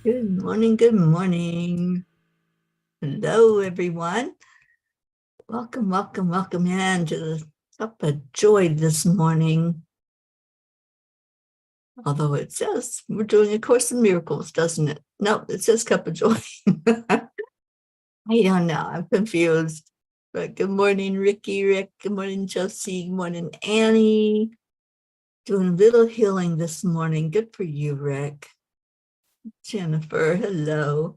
Good morning, good morning. Hello, everyone. Welcome, welcome, welcome in to the Cuppa Joy this morning. Although it says we're doing A Course in Miracles, doesn't it? No, it says Cuppa Joy. I don't know, I'm confused. But good morning, Ricky, Rick. Good morning, Josie. Good morning, Annie. Doing a little healing this morning. Good for you, Rick. Jennifer, hello.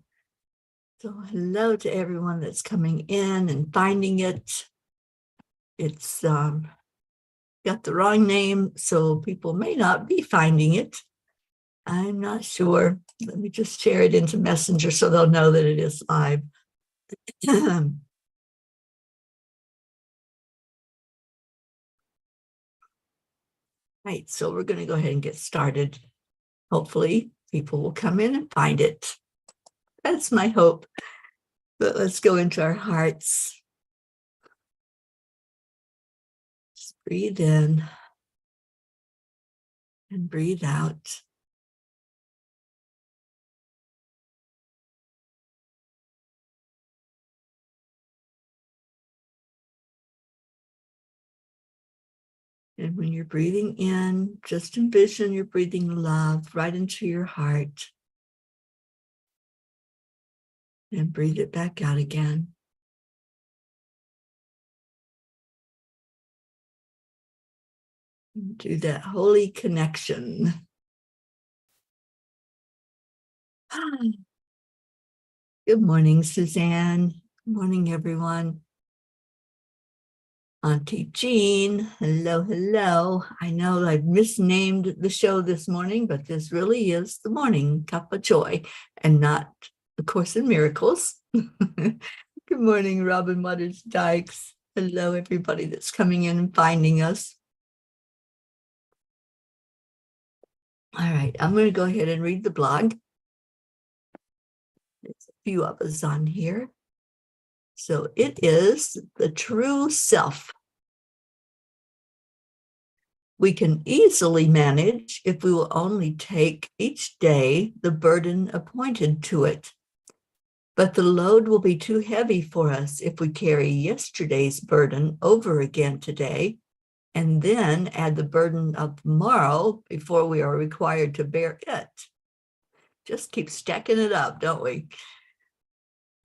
So hello to everyone that's coming in and finding it. It's got the wrong name, so people may not be finding it. I'm not sure. Let me just share it into Messenger so they'll know that it is live. Right, so we're going to go ahead and get started. Hopefully, people will come in and find it. That's my hope. But let's go into our hearts. Just breathe in and breathe out. And when you're breathing in, just envision you're breathing love right into your heart. And breathe it back out again. And do that holy connection. Good morning, Suzanne. Good morning, everyone. Auntie Jean, hello, hello. I know I've misnamed the show this morning, but this really is the morning Cuppa Joy and not A Course in Miracles. Good morning, Robin Waters Dykes. Hello, everybody that's coming in and finding us. All right, I'm going to go ahead and read the blog. There's a few of us on here. So it is the true self. We can easily manage if we will only take each day the burden appointed to it. But the load will be too heavy for us if we carry yesterday's burden over again today, and then add the burden of tomorrow before we are required to bear it. Just keep stacking it up, don't we?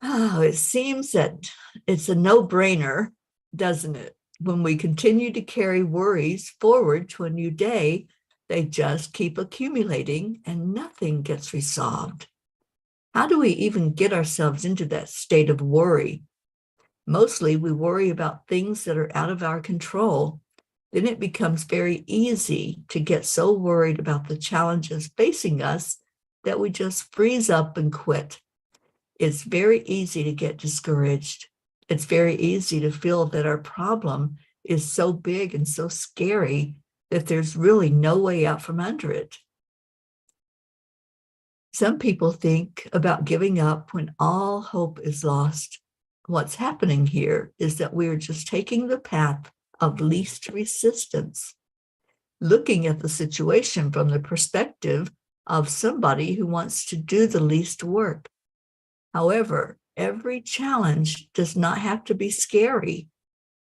Oh, it seems that it's a no-brainer, doesn't it? When we continue to carry worries forward to a new day, they just keep accumulating and nothing gets resolved. How do we even get ourselves into that state of worry? Mostly we worry about things that are out of our control. Then it becomes very easy to get so worried about the challenges facing us that we just freeze up and quit. It's very easy to get discouraged. It's very easy to feel that our problem is so big and so scary that there's really no way out from under it. Some people think about giving up when all hope is lost. What's happening here is that we're just taking the path of least resistance, looking at the situation from the perspective of somebody who wants to do the least work. However, every challenge does not have to be scary.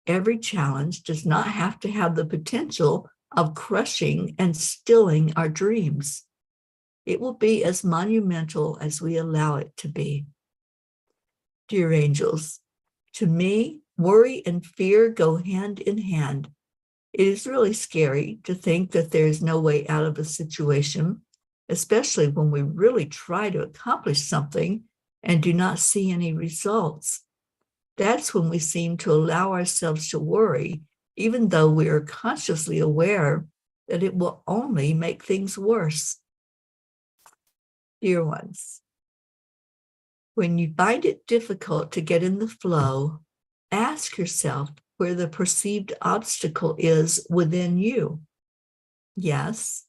Every challenge does not have to have the potential of crushing and stilling our dreams. It will be as monumental as we allow it to be. Dear angels, to me, worry and fear go hand in hand. It is really scary to think that there is no way out of a situation, especially when we really try to accomplish something and do not see any results. That's when we seem to allow ourselves to worry, even though we are consciously aware that it will only make things worse. Dear ones, when you find it difficult to get in the flow, ask yourself where the perceived obstacle is within you. Yes,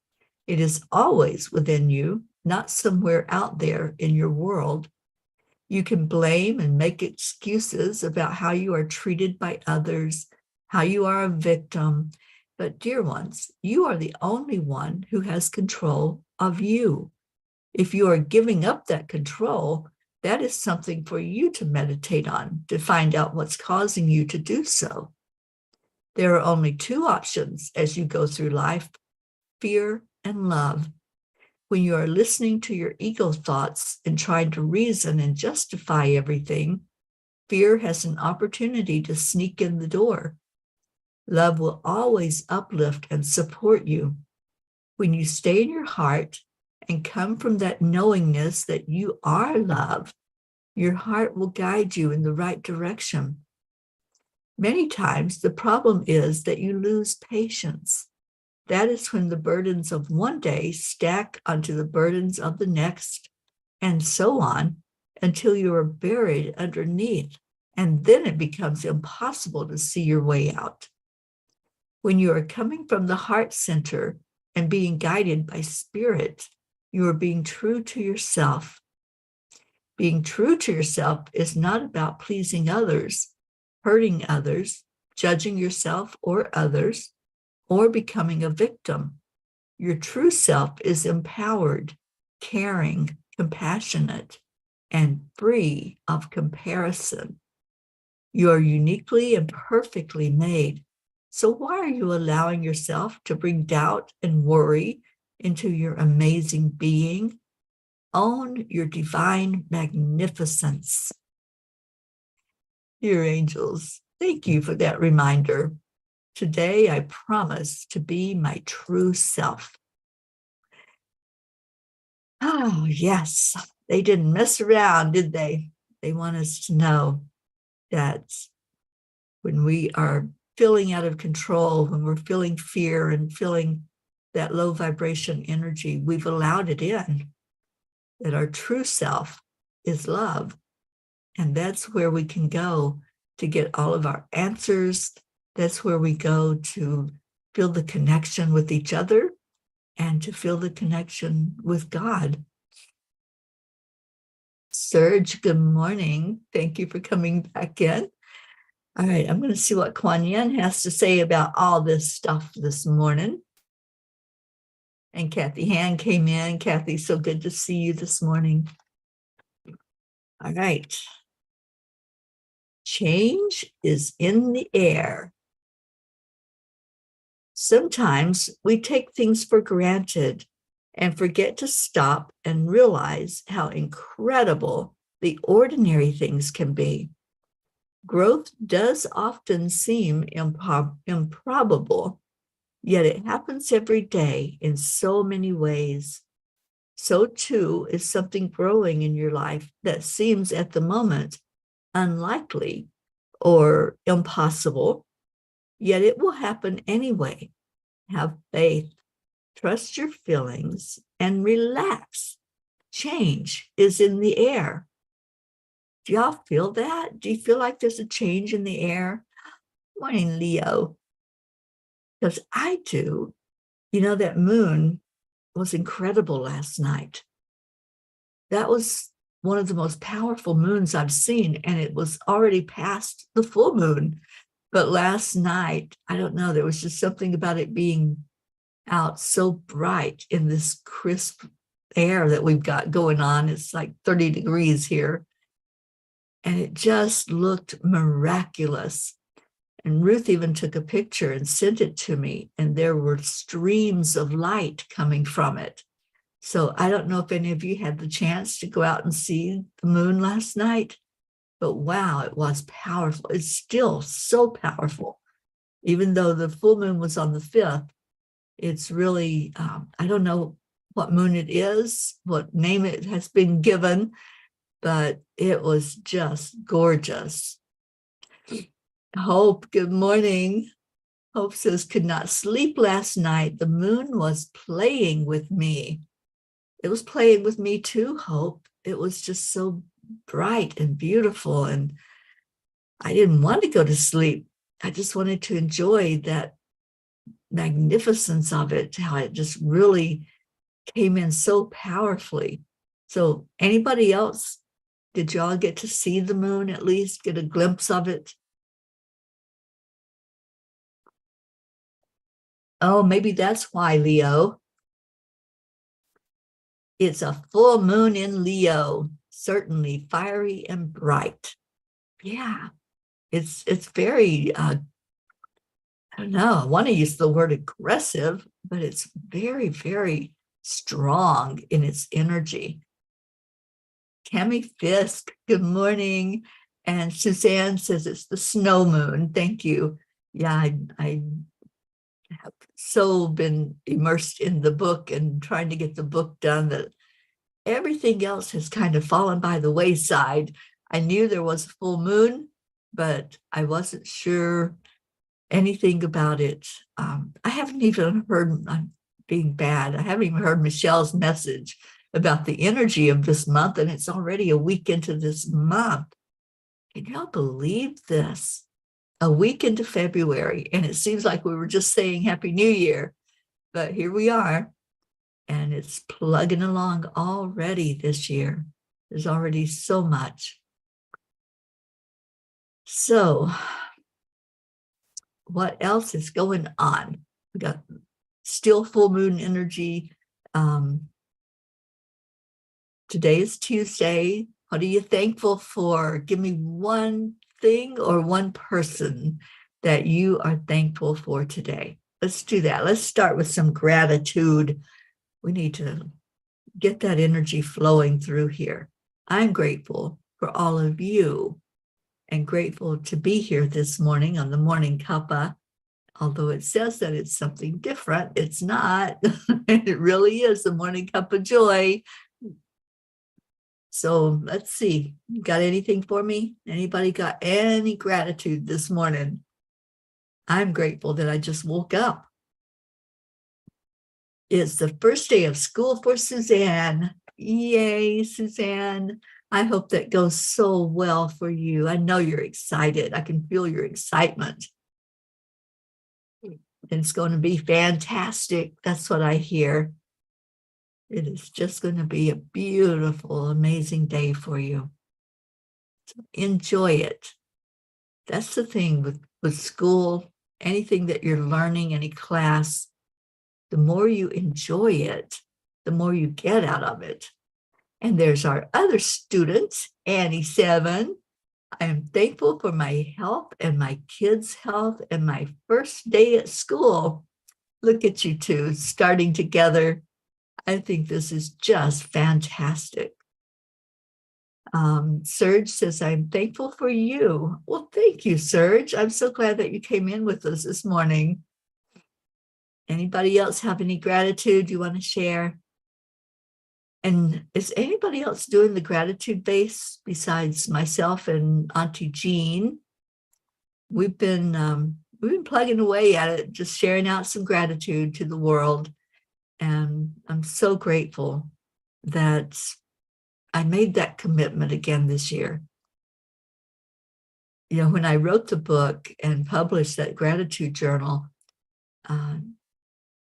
it is always within you, not somewhere out there in your world. You can blame and make excuses about how you are treated by others, how you are a victim. But dear ones, you are the only one who has control of you. If you are giving up that control, that is something for you to meditate on, to find out what's causing you to do so. There are only two options as you go through life: fear and love. When you are listening to your ego thoughts and trying to reason and justify everything, fear has an opportunity to sneak in the door. Love will always uplift and support you. When you stay in your heart and come from that knowingness that you are love, your heart will guide you in the right direction. Many times, the problem is that you lose patience. That is when the burdens of one day stack onto the burdens of the next, and so on, until you are buried underneath, and then it becomes impossible to see your way out. When you are coming from the heart center and being guided by spirit, you are being true to yourself. Being true to yourself is not about pleasing others, hurting others, judging yourself or others, or becoming a victim. Your true self is empowered, caring, compassionate, and free of comparison. You are uniquely and perfectly made. So why are you allowing yourself to bring doubt and worry into your amazing being? Own your divine magnificence. Dear angels, thank you for that reminder. Today, I promise to be my true self. Oh, yes, they didn't mess around, did they? They want us to know that when we are feeling out of control, when we're feeling fear and feeling that low vibration energy, we've allowed it in, that our true self is love. And that's where we can go to get all of our answers. That's where we go to feel the connection with each other and to feel the connection with God. Serge, good morning. Thank you for coming back in. All right, I'm going to see what Kuan Yin has to say about all this stuff this morning. And Kathy Han came in. Kathy, so good to see you this morning. All right. Change is in the air. Sometimes we take things for granted and forget to stop and realize how incredible the ordinary things can be. Growth does often seem improbable, yet it happens every day in so many ways. So too is something growing in your life that seems at the moment unlikely or impossible, yet it will happen anyway. Have faith, trust your feelings, and relax. Change is in the air. Do y'all feel that? Do you feel like there's a change in the air? Morning, Leo. Because I do. You know, that moon was incredible last night. That was one of the most powerful moons I've seen, and it was already past the full moon. But last night, I don't know, there was just something about it being out so bright in this crisp air that we've got going on. It's like 30 degrees here. And it just looked miraculous. And Ruth even took a picture and sent it to me, and there were streams of light coming from it. So I don't know if any of you had the chance to go out and see the moon last night, but wow, it was powerful. It's still so powerful. Even though the full moon was on the 5th, it's really, I don't know what moon it is, what name it has been given, but it was just gorgeous. Hope, good morning. Hope says, could not sleep last night. The moon was playing with me. It was playing with me too, Hope. It was just so bright and beautiful. And I didn't want to go to sleep. I just wanted to enjoy that magnificence of it, how it just really came in so powerfully. So anybody else, did y'all get to see the moon at least, get a glimpse of it? Oh, maybe that's why, Leo. It's a full moon in Leo, certainly fiery and bright. Yeah, it's very, I don't know, I want to use the word aggressive, but it's very, very strong in its energy. Tammy Fisk, good morning. And Suzanne says it's the snow moon. Thank you. Yeah, I have so been immersed in the book and trying to get the book done that everything else has kind of fallen by the wayside. I knew there was a full moon, but I wasn't sure anything about it. I haven't even heard, I'm being bad, I haven't even heard Michelle's message about the energy of this month, and it's already a week into this month. Can y'all believe this? A week into February, and it seems like we were just saying Happy New Year, but here we are, and it's plugging along already this year. There's already so much. So what else is going on? We got still full moon energy. Today is Tuesday. What are you thankful for? Give me one thing or one person that you are thankful for today. Let's do that. Let's start with some gratitude. We need to get that energy flowing through here. I'm grateful for all of you and grateful to be here this morning on the morning Cuppa. Although it says that it's something different, it's not. It really is the morning cup of joy. So let's see. Got anything for me? Anybody got any gratitude this morning? I'm grateful that I just woke up. It's the first day of school for Suzanne. Yay, Suzanne. I hope that goes so well for you. I know you're excited. I can feel your excitement. It's going to be fantastic. That's what I hear. It is just going to be a beautiful, amazing day for you. So enjoy it. That's the thing with school, anything that you're learning, any class, the more you enjoy it, the more you get out of it. And there's our other student, Annie 7. I am thankful for my health and my kids' health and my first day at school. Look at you two starting together. I think this is just fantastic. Serge says, I'm thankful for you. Well, thank you, Serge. I'm so glad that you came in with us this morning. Anybody else have any gratitude you want to share? And is anybody else doing the gratitude base besides myself and Auntie Jean? We've been plugging away at it, just sharing out some gratitude to the world. And I'm so grateful that I made that commitment again this year. You know, when I wrote the book and published that gratitude journal,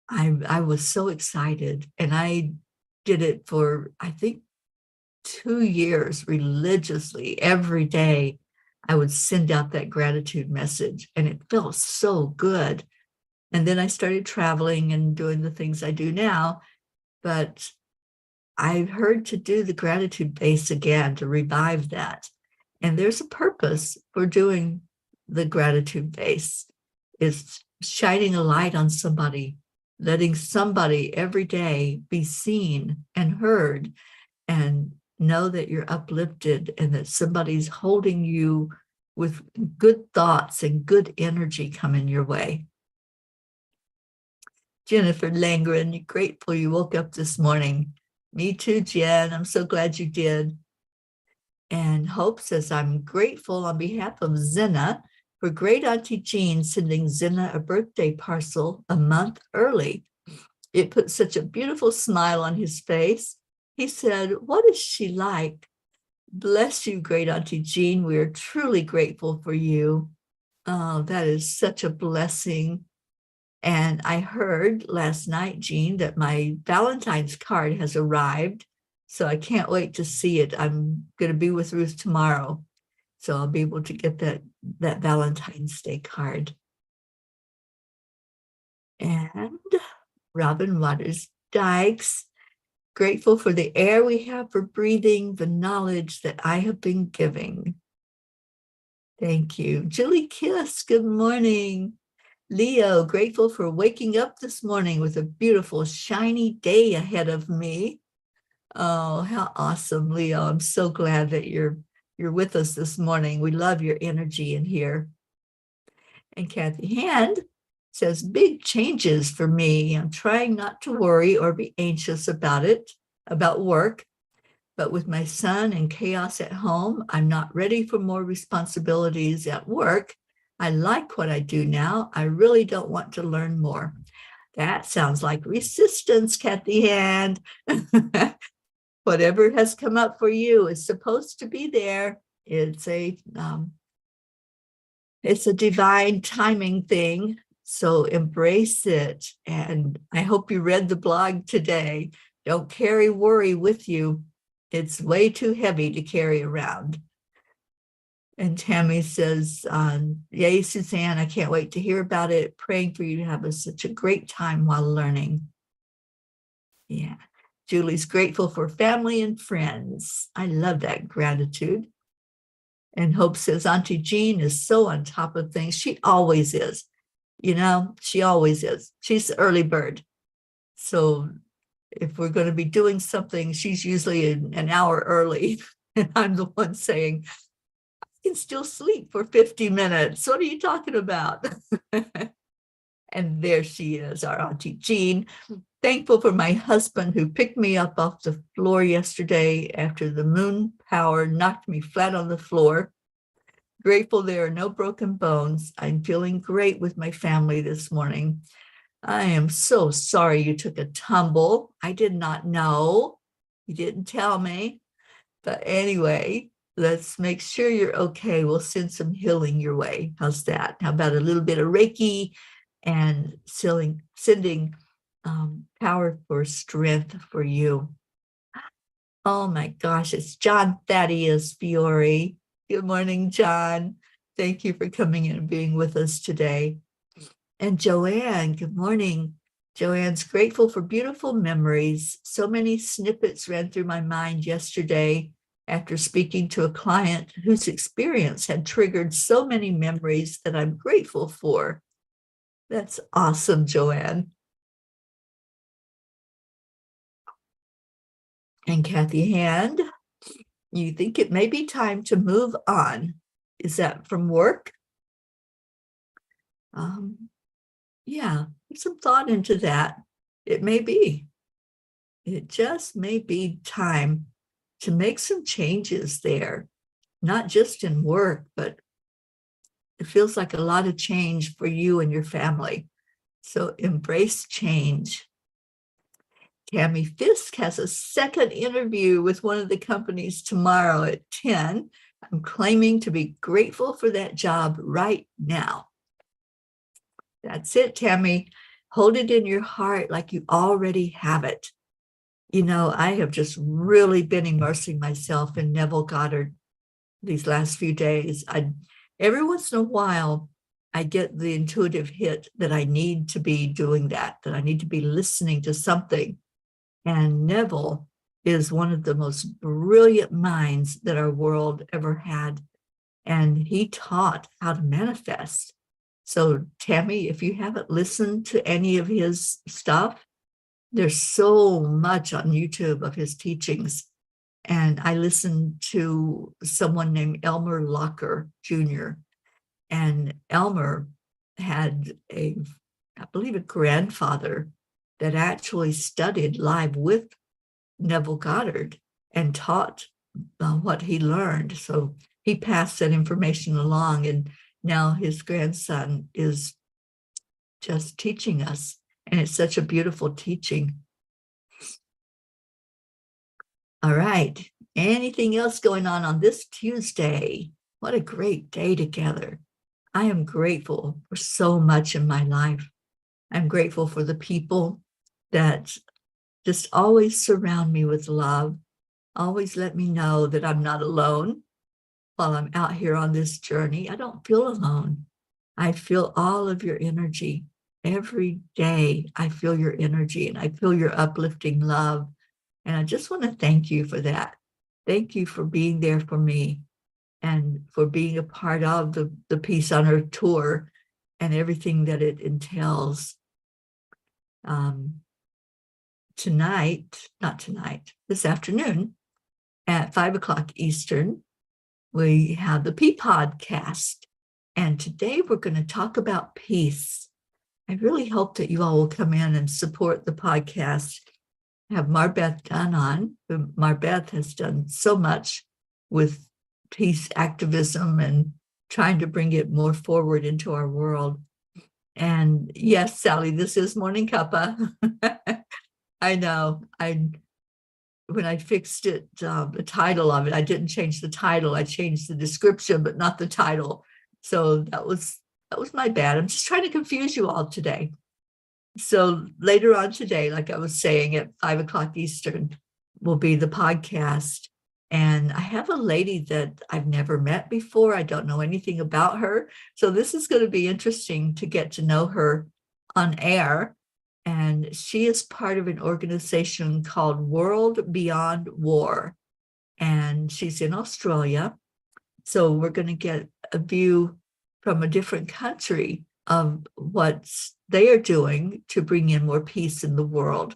I was so excited, and I did it for, I think, 2 years religiously. Every day I would send out that gratitude message, and it felt so good. And then I started traveling and doing the things I do now. But I've heard to do the gratitude base again, to revive that. And there's a purpose for doing the gratitude base. It's shining a light on somebody, letting somebody every day be seen and heard, and know that you're uplifted and that somebody's holding you with good thoughts and good energy coming your way. Jennifer Langren, you're grateful you woke up this morning. Me too, Jen. I'm so glad you did. And Hope says, I'm grateful on behalf of Zena for Great Auntie Jean sending Zena a birthday parcel a month early. It put such a beautiful smile on his face. He said, what is she like? Bless you, Great Auntie Jean. We are truly grateful for you. Oh, that is such a blessing. And I heard last night, Jean, that my Valentine's card has arrived. So I can't wait to see it. I'm going to be with Ruth tomorrow. So I'll be able to get that Valentine's Day card. And Robin Waters Dykes, grateful for the air we have for breathing, the knowledge that I have been giving. Thank you. Julie Kiss, good morning. Leo, grateful for waking up this morning with a beautiful, shiny day ahead of me. Oh, how awesome, Leo. I'm so glad that you're with us this morning. We love your energy in here. And Kathy Hand says, big changes for me. I'm trying not to worry or be anxious about work. But with my son and chaos at home, I'm not ready for more responsibilities at work. I like what I do now. I really don't want to learn more. That sounds like resistance, Kathy Hand. Whatever has come up for you is supposed to be there. It's a divine timing thing. So embrace it. And I hope you read the blog today. Don't carry worry with you. It's way too heavy to carry around. And Tammy says, yay, Suzanne, I can't wait to hear about it. Praying for you to have such a great time while learning. Yeah. Julie's grateful for family and friends. I love that gratitude. And Hope says, Auntie Jean is so on top of things. She always is. She always is. She's the early bird. So if we're going to be doing something, she's usually an hour early. And I'm the one saying, I can still sleep for 50 minutes. What are you talking about? And there she is, our Auntie Jean. Thankful for my husband who picked me up off the floor yesterday after the moon power knocked me flat on the floor. Grateful there are no broken bones. I'm feeling great with my family this morning. I am so sorry you took a tumble. I did not know. You didn't tell me. But anyway, let's make sure you're okay. We'll send some healing your way. How's that? How about a little bit of Reiki and sending power for strength for you? Oh my gosh, it's John Thaddeus Fiore. Good morning, John. Thank you for coming in and being with us today. And Joanne, good morning. Joanne's grateful for beautiful memories. So many snippets ran through my mind yesterday after speaking to a client whose experience had triggered so many memories that I'm grateful for. That's awesome, Joanne. And Kathy Hand, you think it may be time to move on. Is that from work? Yeah, put some thought into that. It may be. It just may be time to make some changes there, not just in work, but it feels like a lot of change for you and your family. So embrace change. Tammy Fisk has a second interview with one of the companies tomorrow at 10. I'm claiming to be grateful for that job right now. That's it, Tammy. Hold it in your heart like you already have it. I have just really been immersing myself in Neville Goddard these last few days. Every once in a while, I get the intuitive hit that I need to be doing that I need to be listening to something. And Neville is one of the most brilliant minds that our world ever had. And he taught how to manifest. So, Tammy, if you haven't listened to any of his stuff, there's so much on YouTube of his teachings. And I listened to someone named Elmer Locker Jr. And Elmer had I believe, a grandfather that actually studied live with Neville Goddard and taught what he learned. So he passed that information along, and now his grandson is just teaching us. And it's such a beautiful teaching. All right. Anything else going on this Tuesday? What a great day together. I am grateful for so much in my life. I'm grateful for the people that just always surround me with love, always let me know that I'm not alone while I'm out here on this journey. I don't feel alone. I feel all of your energy. Every day I feel your energy and I feel your uplifting love. And I just want to thank you for that. Thank you for being there for me and for being a part of the Peace on Earth tour and everything that it entails. This afternoon at 5:00 Eastern, we have the P podcast. And today we're going to talk about peace. I really hope that you all will come in and support the podcast. I have Marbeth Dunn on. Marbeth has done so much with peace activism and trying to bring it more forward into our world. And yes, Sally, this is Morning Cuppa. I know. When I fixed it, the title of it, I didn't change the title. I changed the description, but not the title. So that was my bad. I'm just trying to confuse you all today. So later on today, like I was saying, at 5:00 Eastern, will be the podcast. And I have a lady that I've never met before. I don't know anything about her. So this is going to be interesting to get to know her on air. And she is part of an organization called World Beyond War. And she's in Australia. So we're going to get a view from a different country of what they are doing to bring in more peace in the world.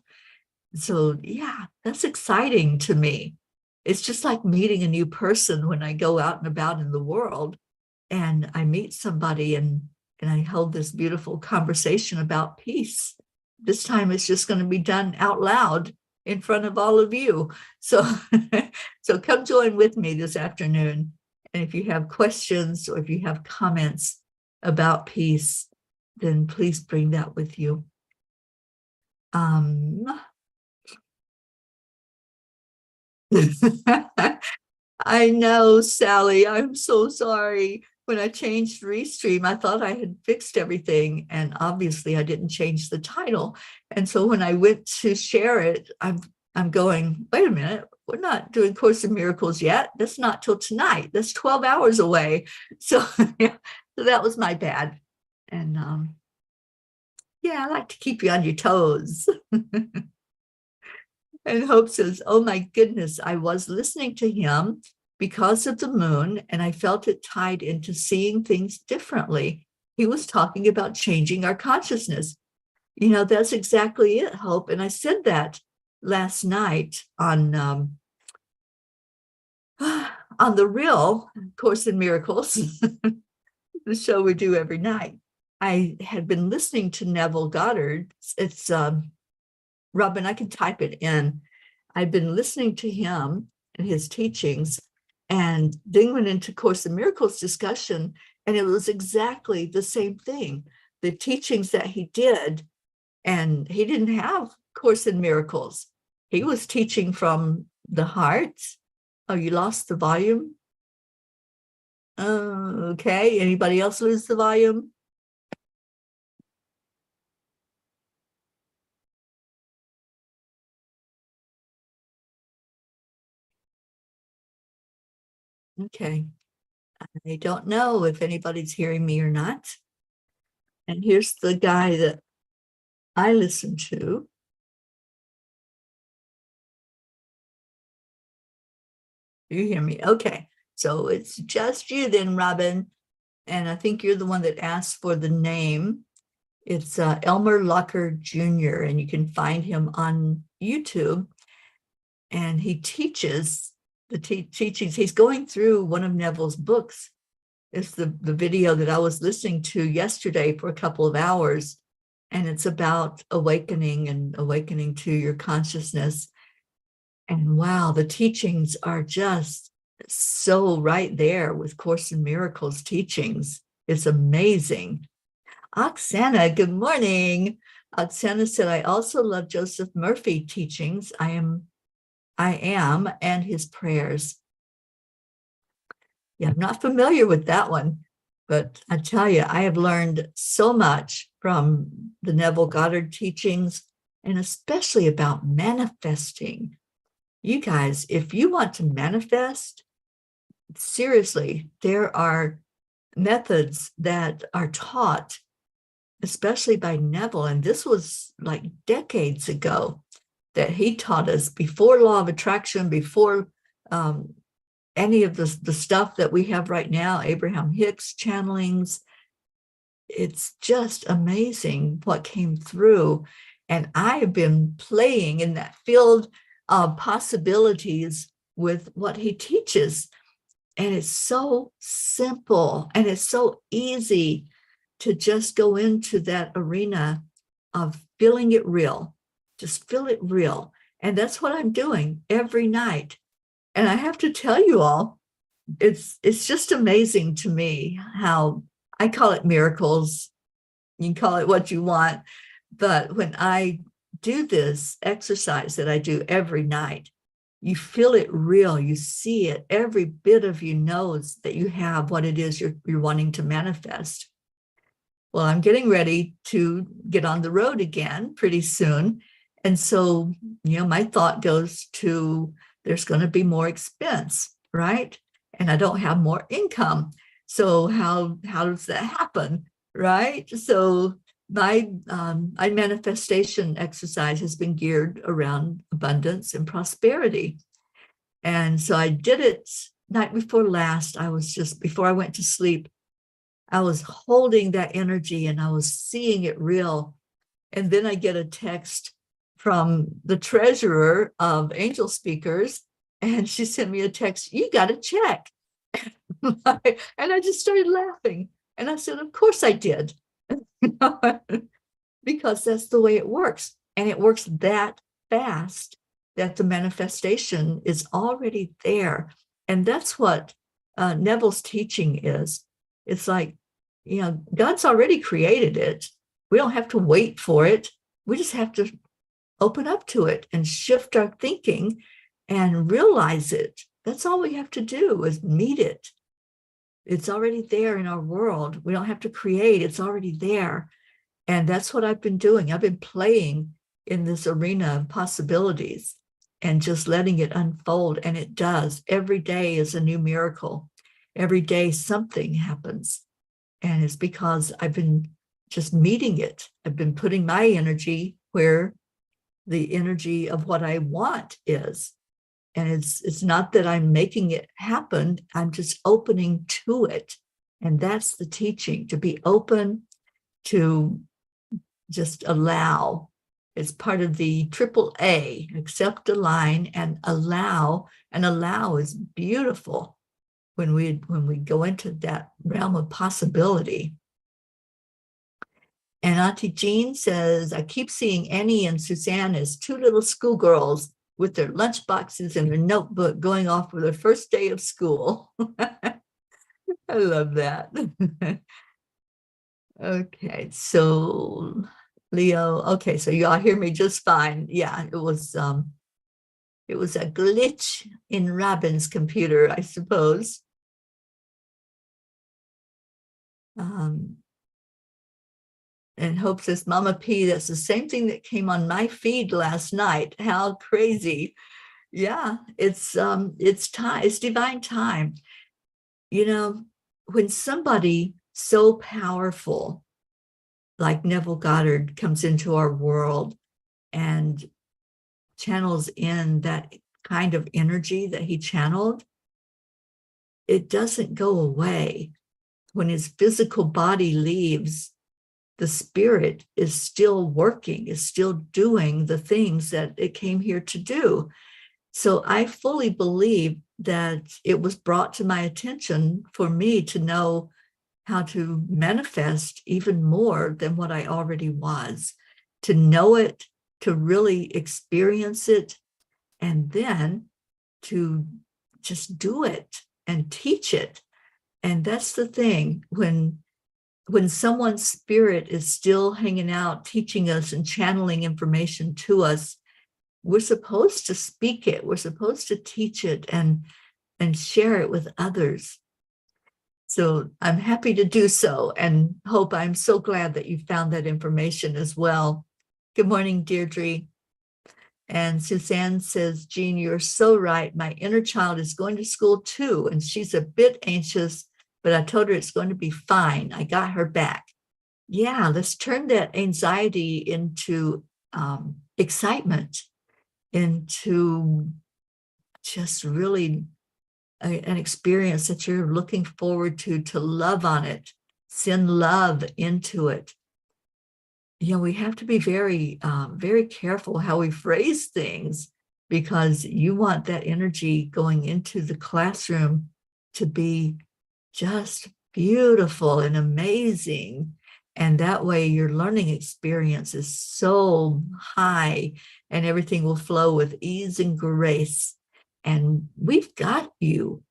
So yeah, that's exciting to me. It's just like meeting a new person when I go out and about in the world and I meet somebody and I hold this beautiful conversation about peace. This time it's just going to be done out loud in front of all of you. So, so come join with me this afternoon. And if you have questions or if you have comments about peace, then please bring that with you. I know, Sally, I'm so sorry. When I changed Restream, I thought I had fixed everything, and obviously I didn't change the title. And so when I went to share it, I'm going, wait a minute, we're not doing Course in Miracles yet. That's not till tonight. That's 12 hours away. So, yeah, so that was my bad. And yeah, I like to keep you on your toes. And Hope says, oh my goodness, I was listening to him because of the moon, and I felt it tied into seeing things differently. He was talking about changing our consciousness. You know, that's exactly it, Hope. And I said that last night on the real Course in Miracles, the show we do every night. I had been listening to Neville Goddard. It's Robin, I can type it in. I've been listening to him and his teachings, and then went into Course in Miracles discussion, and it was exactly the same thing. The teachings that he did, and he didn't have Course in Miracles. He was teaching from the heart. Oh, you lost the volume? Okay. Anybody else lose the volume? Okay. I don't know if anybody's hearing me or not. And here's the guy that I listen to. You hear me? Okay. So it's just you then, Robin. And I think you're the one that asked for the name. It's Elmer Locker Jr., and you can find him on YouTube. And he teaches the teachings. He's going through one of Neville's books. It's the video that I was listening to yesterday for a couple of hours. And it's about awakening and awakening to your consciousness. And wow, the teachings are just so right there with Course in Miracles teachings. It's amazing. Oksana, good morning. Oksana said, I also love Joseph Murphy teachings. I am, and his prayers. Yeah, I'm not familiar with that one, but I tell you, I have learned so much from the Neville Goddard teachings, and especially about manifesting. You guys, if you want to manifest, seriously, there are methods that are taught, especially by Neville. And this was like decades ago that he taught us, before law of attraction, before any of the stuff that we have right now, Abraham Hicks channelings. It's just amazing what came through. And I have been playing in that field of possibilities with what he teaches. And it's so simple and it's so easy to just go into that arena of feeling it real. Just feel it real. And that's what I'm doing every night. And I have to tell you all, it's just amazing to me how, I call it miracles. You can call it what you want. But when I do this exercise that I do every night, you feel it real. You see it. Every bit of you knows that you have what it is you're wanting to manifest. Well, I'm getting ready to get on the road again pretty soon. And so, my thought goes to, there's going to be more expense, right? And I don't have more income. So how does that happen, right? So my manifestation exercise has been geared around abundance and prosperity. And so I did it night before last. Before I went to sleep, I was holding that energy and I was seeing it real. And then I get a text from the treasurer of Angel Speakers, and she sent me a text, you got a check. And I just started laughing. And I said, of course I did. Because that's the way it works. And it works that fast that the manifestation is already there. And that's what Neville's teaching is. It's like, God's already created it. We don't have to wait for it. We just have to open up to it and shift our thinking and realize it. That's all we have to do is meet it. It's already there in our world. We don't have to create. It's already there. And that's what I've been doing. I've been playing in this arena of possibilities and just letting it unfold. And it does. Every day is a new miracle. Every day something happens. And it's because I've been just meeting it. I've been putting my energy where the energy of what I want is. And it's not that I'm making it happen. I'm just opening to it. And that's the teaching, to be open, to just allow. It's part of the AAA, accept, align, and allow. And allow is beautiful when we go into that realm of possibility. And Auntie Jean says, I keep seeing Annie and Suzanne as two little schoolgirls with their lunch boxes and their notebook going off for their first day of school. I love that. Okay, so Leo, okay, so y'all hear me just fine. Yeah, it was a glitch in Robin's computer, I suppose. And Hope says, Mama P, that's the same thing that came on my feed last night. How crazy. Yeah, it's time, it's divine time. When somebody so powerful like Neville Goddard comes into our world and channels in that kind of energy that he channeled, it doesn't go away. When his physical body leaves, the spirit is still working, is still doing the things that it came here to do. So I fully believe that it was brought to my attention for me to know how to manifest even more than what I already was, to know it, to really experience it, and then to just do it and teach it. And that's the thing, when someone's spirit is still hanging out, teaching us and channeling information to us, we're supposed to speak it. We're supposed to teach it and share it with others. So I'm happy to do so, and Hope, I'm so glad that you found that information as well. Good morning, Deirdre. And Suzanne says, Jean, you're so right. My inner child is going to school too, and she's a bit anxious, but I told her it's going to be fine. I got her back. Yeah, let's turn that anxiety into excitement, into just really an experience that you're looking forward to love on it, send love into it. You know, we have to be very, very careful how we phrase things, because you want that energy going into the classroom to be just beautiful and amazing. And that way your learning experience is so high and everything will flow with ease and grace. And we've got you.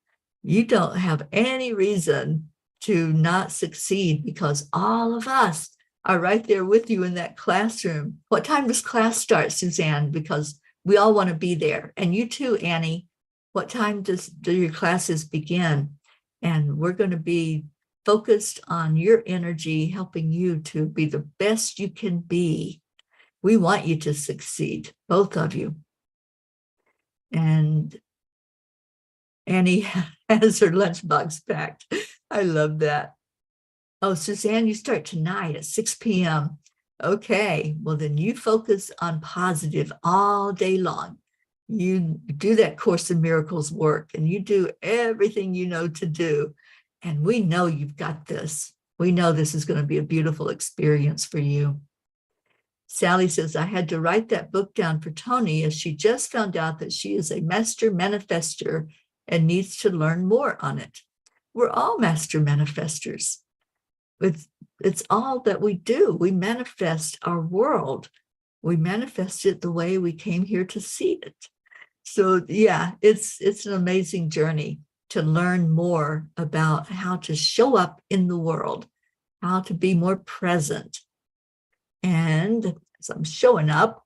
You don't have any reason to not succeed, because all of us are right there with you in that classroom. What time does class start, Suzanne? Because we all want to be there. And you too, Annie. What time do your classes begin? And we're going to be focused on your energy, helping you to be the best you can be. We want you to succeed, both of you. And Annie has her lunchbox packed. I love that. Oh, Suzanne, you start tonight at 6 p.m. Okay, well, then you focus on positive all day long. You do that Course in Miracles work, and you do everything you know to do. And we know you've got this. We know this is going to be a beautiful experience for you. Sally says, I had to write that book down for Toni, as she just found out that she is a master manifester and needs to learn more on it. We're all master manifestors. It's all that we do. We manifest our world. We manifest it the way we came here to see it. So yeah, it's an amazing journey to learn more about how to show up in the world, how to be more present. And as I'm showing up,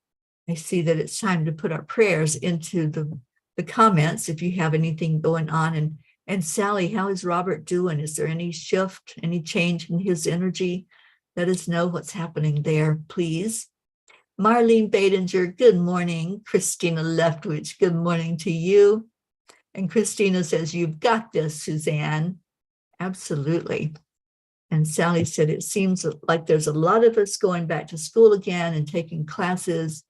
I see that it's time to put our prayers into the comments if you have anything going on. And Sally, how is Robert doing? Is there any shift, any change in his energy? Let us know what's happening there, please. Marlene Badinger, good morning. Christina Leftwich, good morning to you. And Christina says, you've got this, Suzanne. Absolutely. And Sally said, it seems like there's a lot of us going back to school again and taking classes.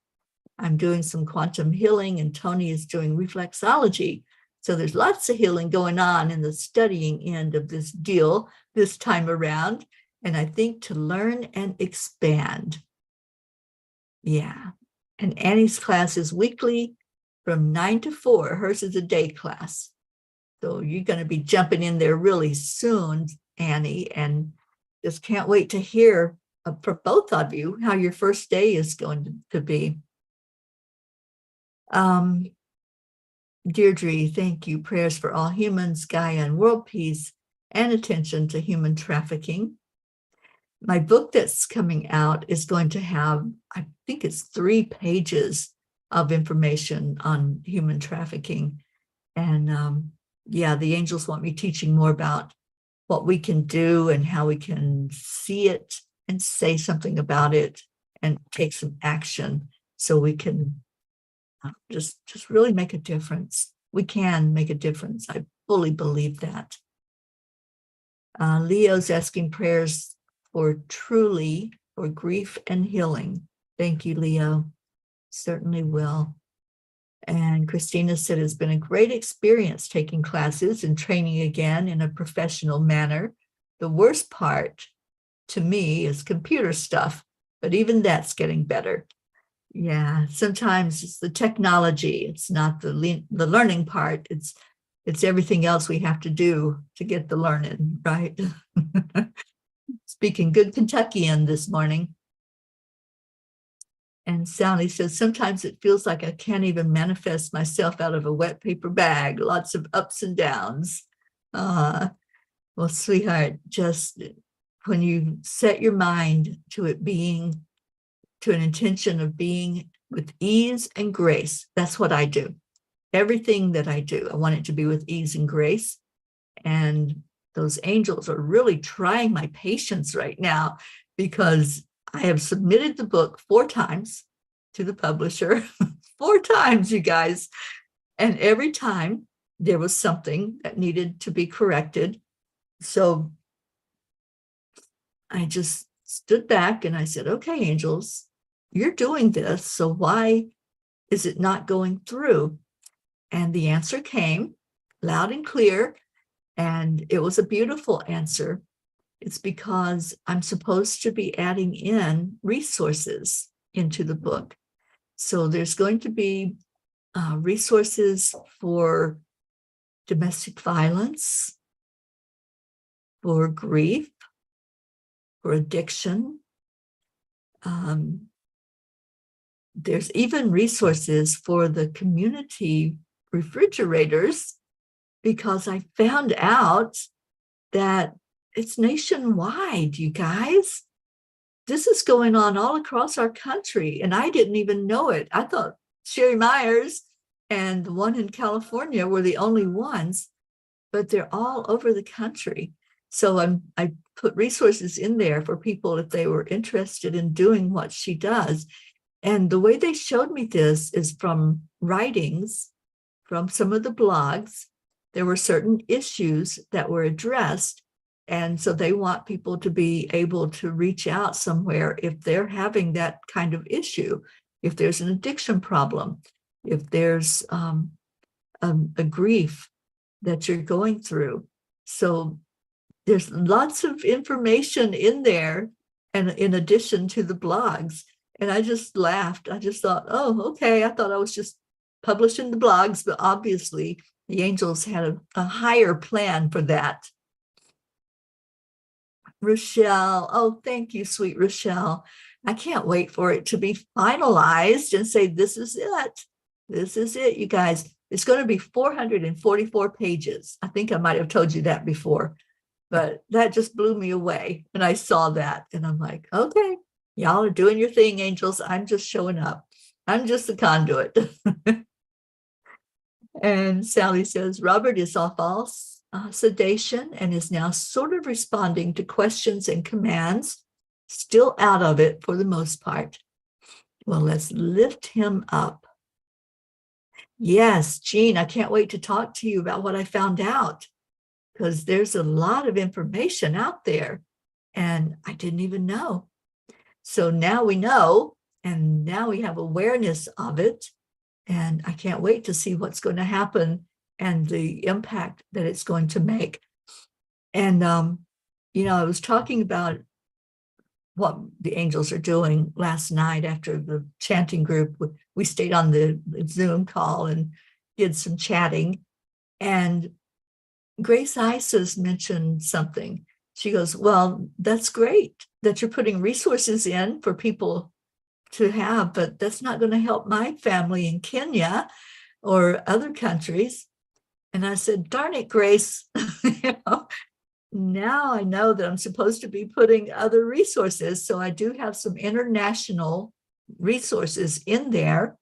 I'm doing some quantum healing, and Toni is doing reflexology. So there's lots of healing going on in the studying end of this deal this time around. And I think to learn and expand. Yeah. And Annie's class is weekly from 9 to 4. Hers is a day class. So you're going to be jumping in there really soon, Annie, and just can't wait to hear from both of you how your first day is going to be. Deirdre, thank you. Prayers for all humans, Gaia, and world peace, and attention to human trafficking. My book that's coming out is going to have, I think it's 3 pages of information on human trafficking. And yeah, the angels want me teaching more about what we can do and how we can see it and say something about it and take some action so we can just really make a difference. We can make a difference. I fully believe that. Leo's asking prayers for grief and healing. Thank you, Leo. Certainly will. And Christina said it's been a great experience taking classes and training again in a professional manner. The worst part to me is computer stuff, but even that's getting better. Yeah, sometimes it's the technology. It's not the learning part. It's everything else we have to do to get the learning, right? Speaking good Kentuckian this morning. And Sally says, sometimes it feels like I can't even manifest myself out of a wet paper bag. Lots of ups and downs. Well, sweetheart, just when you set your mind to it being, to an intention of being with ease and grace, that's what I do. Everything that I do, I want it to be with ease and grace. And those angels are really trying my patience right now, because I have submitted the book 4 times to the publisher, 4 times, you guys. And every time there was something that needed to be corrected. So I just stood back and I said, okay, angels, you're doing this, so why is it not going through? And the answer came loud and clear, and it was a beautiful answer. It's because I'm supposed to be adding in resources into the book. So there's going to be resources for domestic violence, for grief, for addiction. There's even resources for the community refrigerators, because I found out that it's nationwide, you guys. This is going on all across our country, and I didn't even know it. I thought Sherry Myers and the one in California were the only ones, but they're all over the country. So I put resources in there for people if they were interested in doing what she does. And the way they showed me this is from writings from some of the blogs. There were certain issues that were addressed. And so they want people to be able to reach out somewhere if they're having that kind of issue, if there's an addiction problem, if there's a grief that you're going through. So there's lots of information in there, and in addition to the blogs. And I just laughed. I just thought, oh, okay. I thought I was just publishing the blogs, but obviously the angels had a higher plan for that. Rochelle, oh, thank you, sweet Rochelle. I can't wait for it to be finalized and say, this is it. This is it, you guys. It's going to be 444 pages. I think I might have told you that before, but that just blew me away. And I saw that and I'm like, okay, y'all are doing your thing, angels. I'm just showing up. I'm just the conduit. And Sally says, Robert is off all sedation and is now sort of responding to questions and commands, still out of it for the most part. Well, let's lift him up. Yes, Jean, I can't wait to talk to you about what I found out, because there's a lot of information out there and I didn't even know. So now we know, and now we have awareness of it. And I can't wait to see what's going to happen and the impact that it's going to make. And, I was talking about what the angels are doing last night after the chanting group. We stayed on the Zoom call and did some chatting. And Grace Isis mentioned something. She goes, well, that's great that you're putting resources in for people to have, but that's not going to help my family in Kenya or other countries. And I said, darn it, Grace, now I know that I'm supposed to be putting other resources. So I do have some international resources in there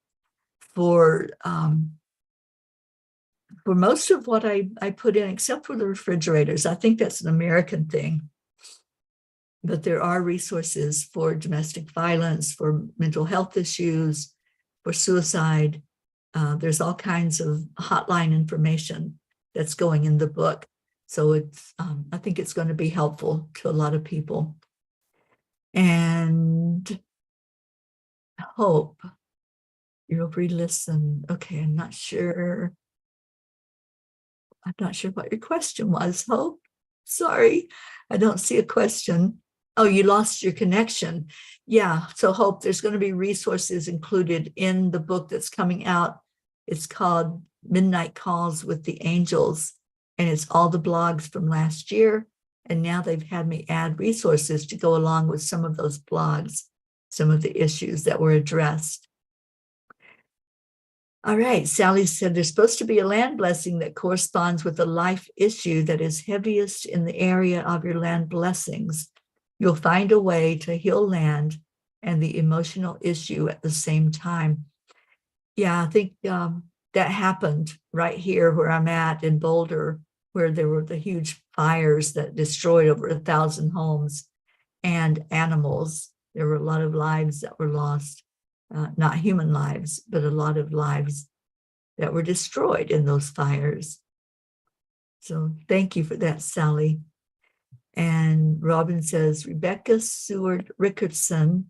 for most of what I put in, except for the refrigerators. I think that's an American thing. But there are resources for domestic violence, for mental health issues, for suicide. There's all kinds of hotline information that's going in the book. So I think it's going to be helpful to a lot of people. And Hope You'll re-listen. Okay, I'm not sure what your question was, Hope. Sorry, I don't see a question. Oh, you lost your connection. Yeah, so Hope, there's going to be resources included in the book that's coming out. It's called Midnight Calls with the Angels, and it's all the blogs from last year. And now they've had me add resources to go along with some of those blogs, some of the issues that were addressed. All right, Sally said there's supposed to be a land blessing that corresponds with the life issue that is heaviest in the area of your land blessings. You'll find a way to heal land and the emotional issue at the same time. Yeah, I think that happened right here where I'm at in Boulder, where there were the huge fires that destroyed over 1,000 homes and animals. There were a lot of lives that were lost. Not human lives, but a lot of lives that were destroyed in those fires. So thank you for that, Sally. And Robin says, Rebecca Seward Rickardson,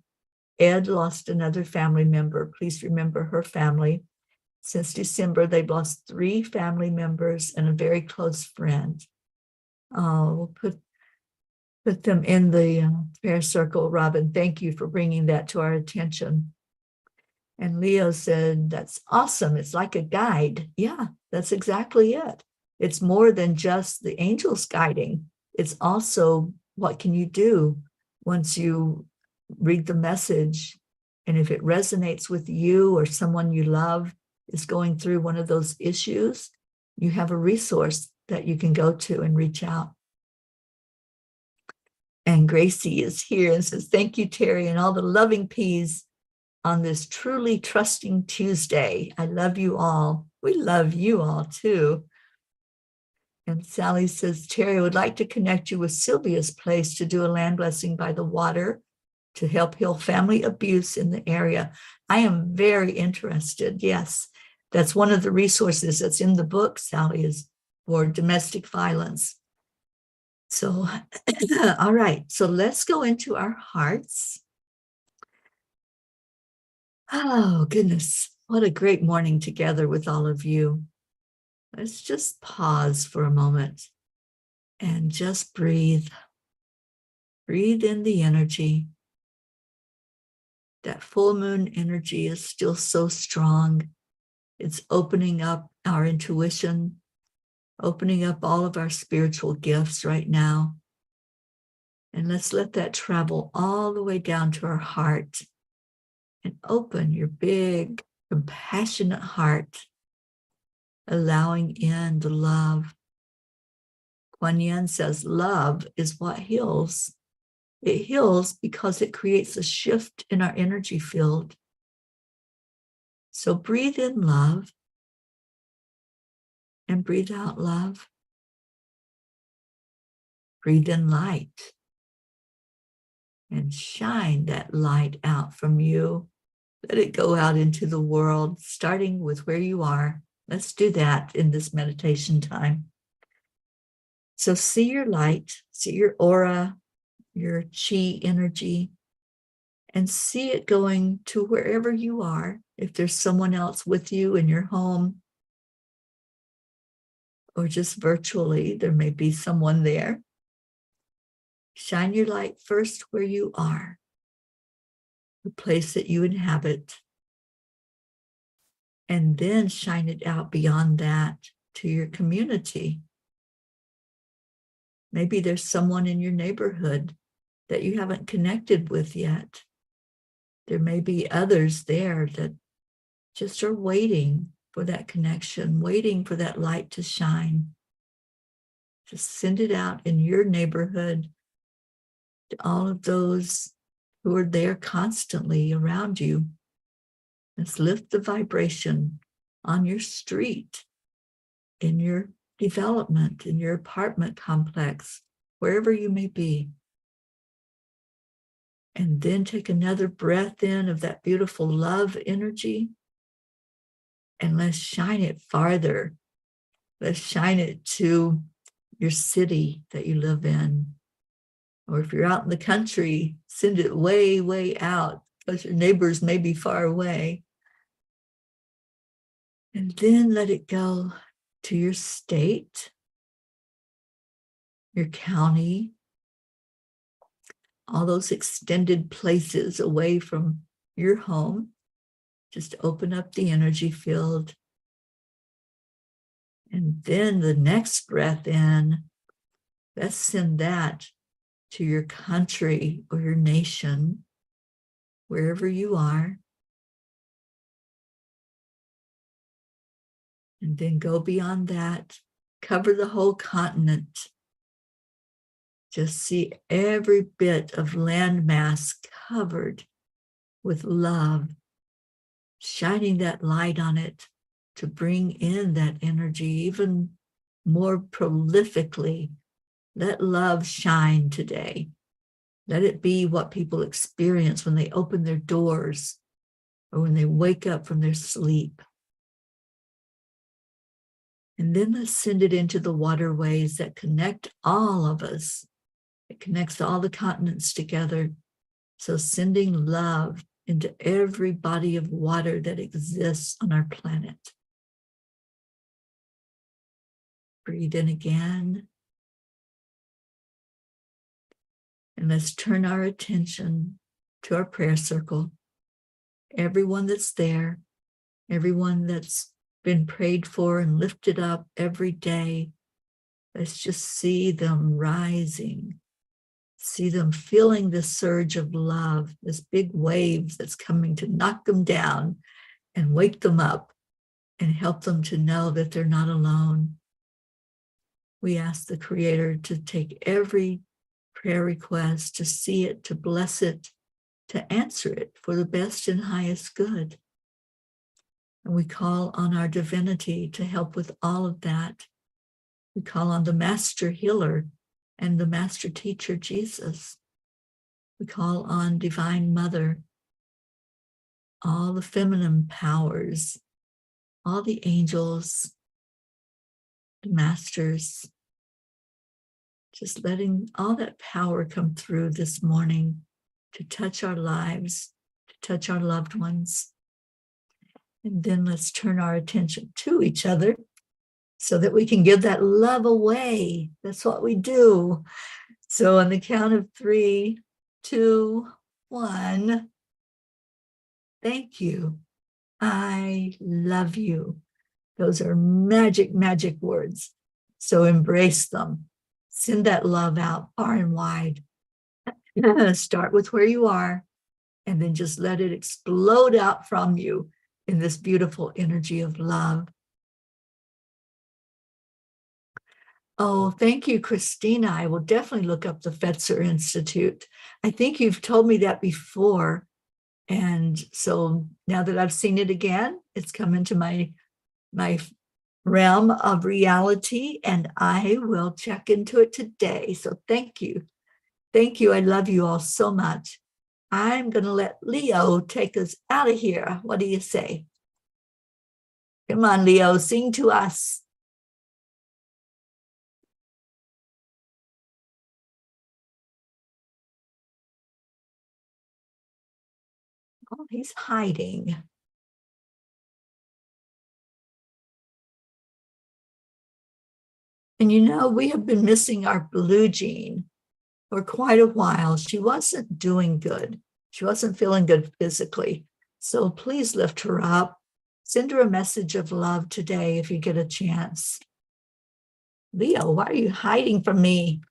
Ed lost another family member. Please remember her family. Since December, they've lost 3 family members and a very close friend. We'll put them in the prayer circle, Robin. Thank you for bringing that to our attention. And Leo said, that's awesome. It's like a guide. Yeah, that's exactly it. It's more than just the angels guiding. It's also what can you do once you read the message. And if it resonates with you or someone you love is going through one of those issues, you have a resource that you can go to and reach out. And Gracie is here and says, thank you, Teri, and all the loving peas on this truly trusting Tuesday. I love you all. We love you all too. And Sally says, Teri, I would like to connect you with Sylvia's place to do a land blessing by the water to help heal family abuse in the area. I am very interested. Yes, that's one of the resources that's in the book, Sally, is for domestic violence. So, all right, so let's go into our hearts. Oh, goodness. What a great morning together with all of you. Let's just pause for a moment and just breathe. Breathe in the energy. That full moon energy is still so strong. It's opening up our intuition, opening up all of our spiritual gifts right now. And let's let that travel all the way down to our heart. And open your big, compassionate heart, allowing in the love. Kuan Yin says, love is what heals. It heals because it creates a shift in our energy field. So breathe in love and breathe out love. Breathe in light and shine that light out from you. Let it go out into the world, starting with where you are. Let's do that in this meditation time. So see your light, see your aura, your chi energy, and see it going to wherever you are. If there's someone else with you in your home, or just virtually, there may be someone there. Shine your light first where you are, the place that you inhabit, and then shine it out beyond that to your community. Maybe there's someone in your neighborhood that you haven't connected with yet. There may be others there that just are waiting for that connection, waiting for that light to shine. Just send it out in your neighborhood to all of those who are there constantly around you. Let's lift the vibration on your street, in your development, in your apartment complex, wherever you may be. And then take another breath in of that beautiful love energy. And let's shine it farther. Let's shine it to your city that you live in. Or if you're out in the country, send it way, way out because your neighbors may be far away. And then let it go to your state, your county, all those extended places away from your home. Just open up the energy field. And then the next breath in, let's send that to your country or your nation, wherever you are. And then go beyond that, cover the whole continent. Just see every bit of landmass covered with love, shining that light on it to bring in that energy even more prolifically. Let love shine today. Let it be what people experience when they open their doors or when they wake up from their sleep. And then let's send it into the waterways that connect all of us. It connects all the continents together. So sending love into every body of water that exists on our planet. Breathe in again. And let's turn our attention to our prayer circle. Everyone that's there, everyone that's been prayed for and lifted up every day. Let's just see them rising. See them feeling this surge of love, this big wave that's coming to knock them down and wake them up and help them to know that they're not alone. We ask the Creator to take every prayer request, to see it, to bless it, to answer it for the best and highest good. And we call on our divinity to help with all of that. We call on the Master Healer and the Master Teacher, Jesus. We call on Divine Mother, all the feminine powers, all the angels, the masters, just letting all that power come through this morning to touch our lives, to touch our loved ones. And then let's turn our attention to each other so that we can give that love away. That's what we do. So on the count of 3, 2, 1, thank you. I love you. Those are magic, magic words. So embrace them. Send that love out far and wide. Start with where you are, and then just let it explode out from you in this beautiful energy of love. Oh, thank you, Christina. I will definitely look up the Fetzer Institute. I think you've told me that before. And so now that I've seen it again, it's come into my realm of reality, and I will check into it today. So thank you. Thank you. I love you all so much. I'm going to let Leo take us out of here. What do you say? Come on, Leo, sing to us. Oh, he's hiding. And you know, we have been missing our blue jean for quite a while. She wasn't doing good. She wasn't feeling good physically. So please lift her up. Send her a message of love today if you get a chance. Leo, why are you hiding from me?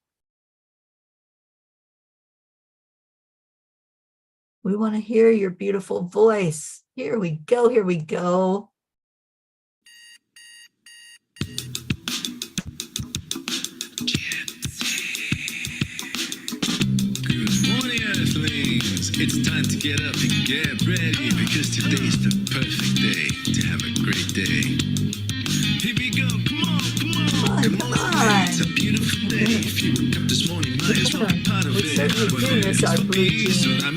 We want to hear your beautiful voice. Here we go. Here we go. It's time to get up and get ready, because today's the perfect day to have a great day. Here we go, come on. Good morning, it's a beautiful day. If you woke up this morning, might as well be part of it. This our blue jean. I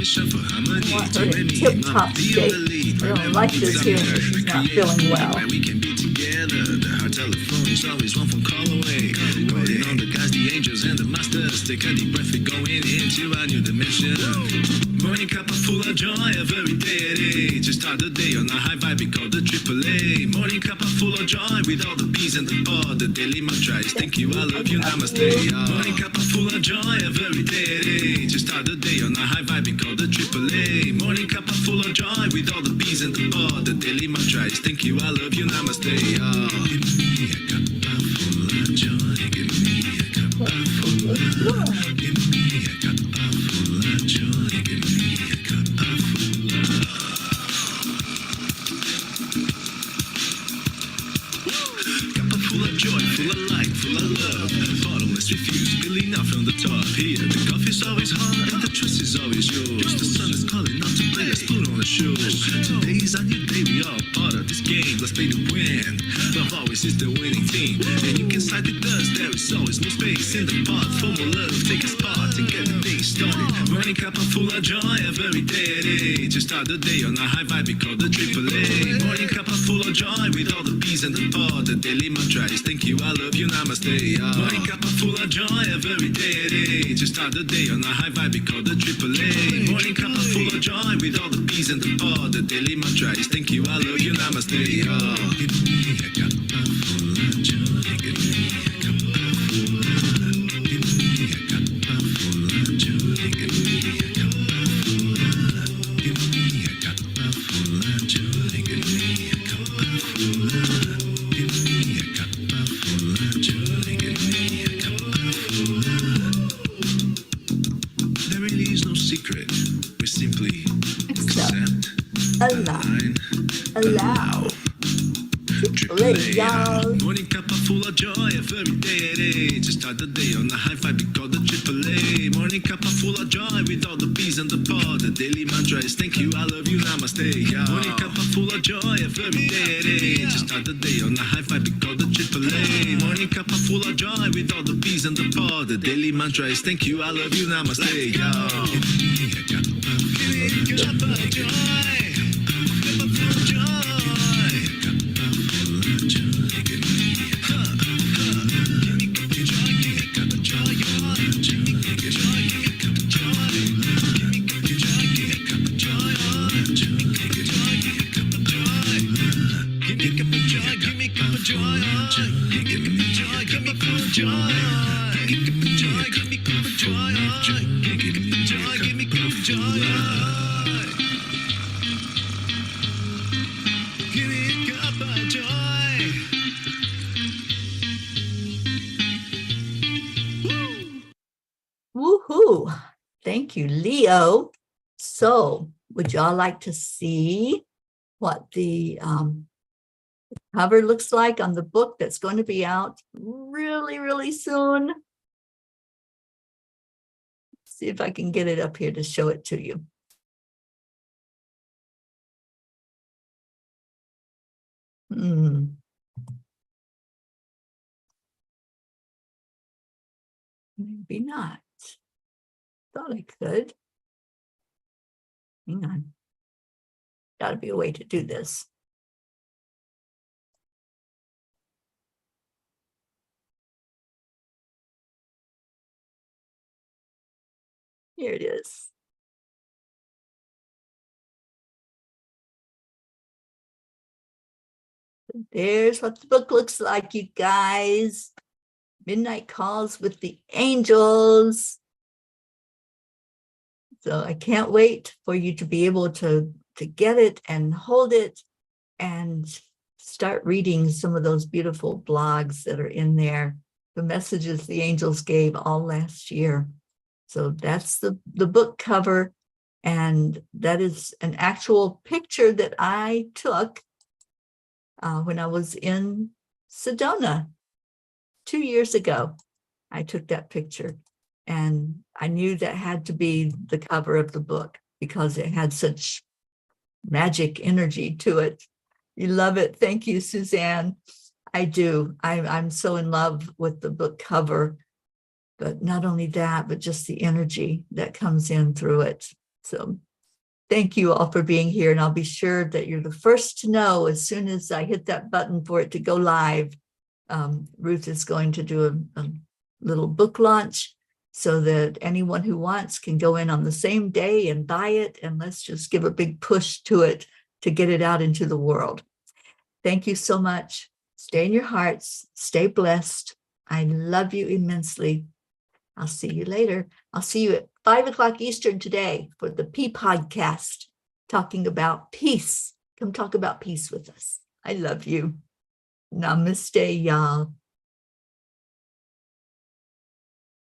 want her in tip-top shape. I don't like this here when she's not feeling well. We can be together. The heart telephone is always one phone call away. Calling on the guys, the angels, and the masters. Take a deep breath and going into a new dimension. Morning cup of full of joy, every day. Just start the day on a high vibe, we call the AAA. Morning cup of full of joy with all the bees and the pod. The daily mantra is thank you, I love you, namaste. Morning cup of full of joy, every day. Just start the day on a high vibe, we call the AAA. Morning cup of full of joy with all the bees and the pod. The daily mantra is thank you, I love you, namaste. Give me a cup full of joy. Give me a cup full of love. Give me a cup full of joy. Give me a cup full of cup full of joy, full of light, full of love. Bottomless refuse, spilling out from the top. Here, the coffee's always hot and the trust is always yours. The sun is calling out to play, let's put on a show. Today's a new day, we all part of this game. Let's play to win. Love always is the winning team. And you can slide with us, there is always no space in the pot. For more love, take a spot and get the day started. Morning cup full of joy, every day. Just start the day on a high vibe, we call the AAA. Morning cup full of joy with all the bees and the pod. The daily mantra is thank you, I love you, namaste. Morning cup full of joy, every day. Just start the day on a high vibe, we call the AAA. Morning cup full of joy with all the bees and the pod. The daily mantra is thank you, I love you, namaste. Give me a cup full of joy. Give me a cup full of love. Give me a cup full of joy. Give me a cup full of love. Give me a cup full of joy. Give me a cup full of love. Give me a cup full of joy. Give me a cup full of love. There really is no secret. We simply accept, align, allow. AAA, morning cup full of joy, every day. Just start the day on a high vibe, we call the AAA. Morning cup full of joy with all the bees and the pod. The daily mantra is thank you, I love you, namaste. Morning cup full of joy, every day. Just start the day on a high vibe, we call the AAA. Morning cup full of joy with all the bees and the pod. The daily mantra is thank you, I love you, namaste. Give me a cup of joy. Woohoo! Thank you, Leo. So, would y'all like to see what the cover looks like on the book that's going to be out really, really soon? Let's see if I can get it up here to show it to you. Maybe not. Thought I could. Hang on. Gotta be a way to do this. Here it is. There's what the book looks like, you guys. Midnight Calls with the Angels. So I can't wait for you to be able to get it and hold it and start reading some of those beautiful blogs that are in there, the messages the angels gave all last year. So that's the book cover, and that is an actual picture that I took when I was in Sedona 2 years ago. I took that picture, and I knew that had to be the cover of the book because it had such magic energy to it. You love it. Thank you, Suzanne. I do. I'm so in love with the book cover, but not only that, but just the energy that comes in through it. So thank you all for being here, and I'll be sure that you're the first to know as soon as I hit that button for it to go live. Ruth is going to do a little book launch, so that anyone who wants can go in on the same day and buy it. And let's just give a big push to it to get it out into the world. Thank you so much. Stay in your hearts. Stay blessed. I love you immensely. I'll see you later. I'll see you at 5 o'clock Eastern today for the P podcast, talking about peace. Come talk about peace with us. I love you. Namaste, y'all.